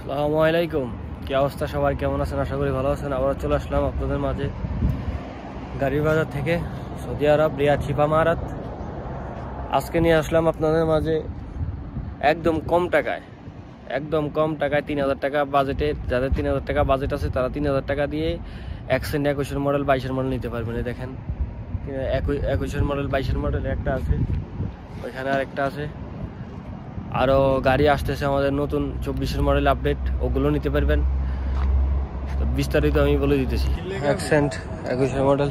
আসসালামু আলাইকুম। কি অবস্থা সবাই, কেমন আছেন? আশা করি ভালো আছেন। আবার চলে আসলাম আপনাদের মাঝে গাড়ির বাজার থেকে, সৌদি আরব, রিয়াদ শিপা মারাত। আজকে নিয়ে আসলাম আপনাদের মাঝে একদম কম টাকায় 3000 টাকা বাজেটে। যাদের 3000 টাকা বাজেট আছে তারা 3000 টাকা দিয়ে অ্যাকসেন্ট 21 মডেল 22 মডেল নিতে পারবেন। দেখেন 21 মডেল 22 মডেল একটা আছে, ওইখানে আরেকটা আছে। আরও গাড়ি আসতেছে আমাদের নতুন 24 মডেল আপডেট, ওগুলো নিতে পারবেন। তো বিস্তারিত আমি বলে দিতেছি। অ্যাকসেন্ট 21 মডেল,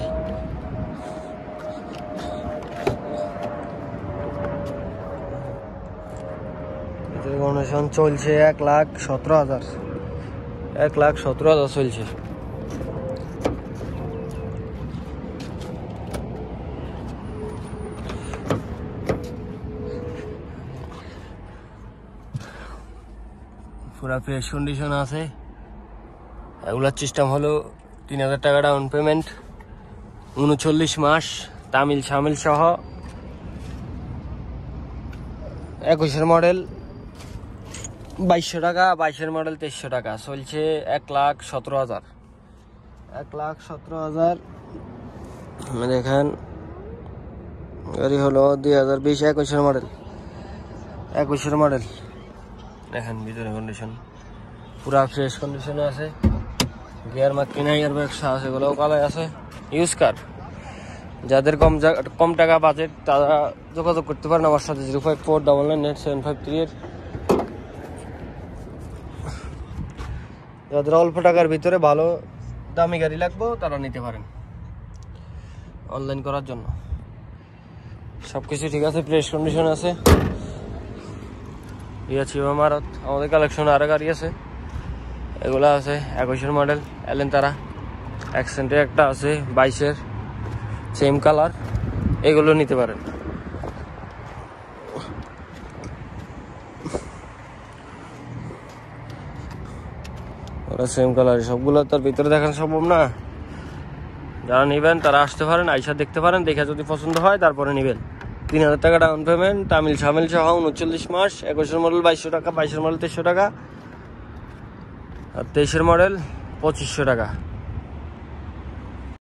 কন্ডিশন চলছে 1,17,000 চলছে। পুরা ফ্রেশ কন্ডিশন আছে। এগুলার সিস্টেম হলো 3000 টাকা ডাউন পেমেন্ট, 39 মাস তামিল শামিল সহ। 21 মডেল 2200 টাকা, 22 মডেল 2300 টাকা চলছে। 1,17,000 দেখেন গাড়ি হলো 2020 21 মডেল। দেখেন ভিতরে কন্ডিশন পুরা ফ্রেশ কন্ডিশনে আছে। গিয়ার মাত্র নাই, এয়ার ব্যাগ আছে, এগুলোও কালাই আছে। ইউজ কার। যাদের কম টাকা বাজেট তারা যোগাযোগ করতে পারেন আমার সাথে 054998753। যাদের অল্প টাকার ভিতরে ভালো দামি গাড়ি লাগবে তারা নিতে পারেন অনলাইন করার জন্য। সবকিছু ঠিক আছে, ফ্রেশ কন্ডিশন আছে। রিয়াদ শিপা মারাত। আমাদের কালেকশন আরো গাড়ি আছে, এগুলা আছে 21 মডেল এলেন তারা। অ্যাকসেন্টে একটা আছে 22 সেম কালার, এগুলো নিতে পারেন। ওরা সেম কালার, সবগুলো তার ভিতরে দেখানো সম্ভব না। যারা নেবেন তারা আসতে পারেন, আইসা দেখতে পারেন, দেখে যদি পছন্দ হয় তারপরে নেবেন। 3000 টাকা ডাউন পেমেন্ট, তামিল শামিল সহ, 39 মাস। 21 মডেল 2200 টাকা, 22 মডেল 2300 টাকা, আর 23 মডেল 2500 টাকা।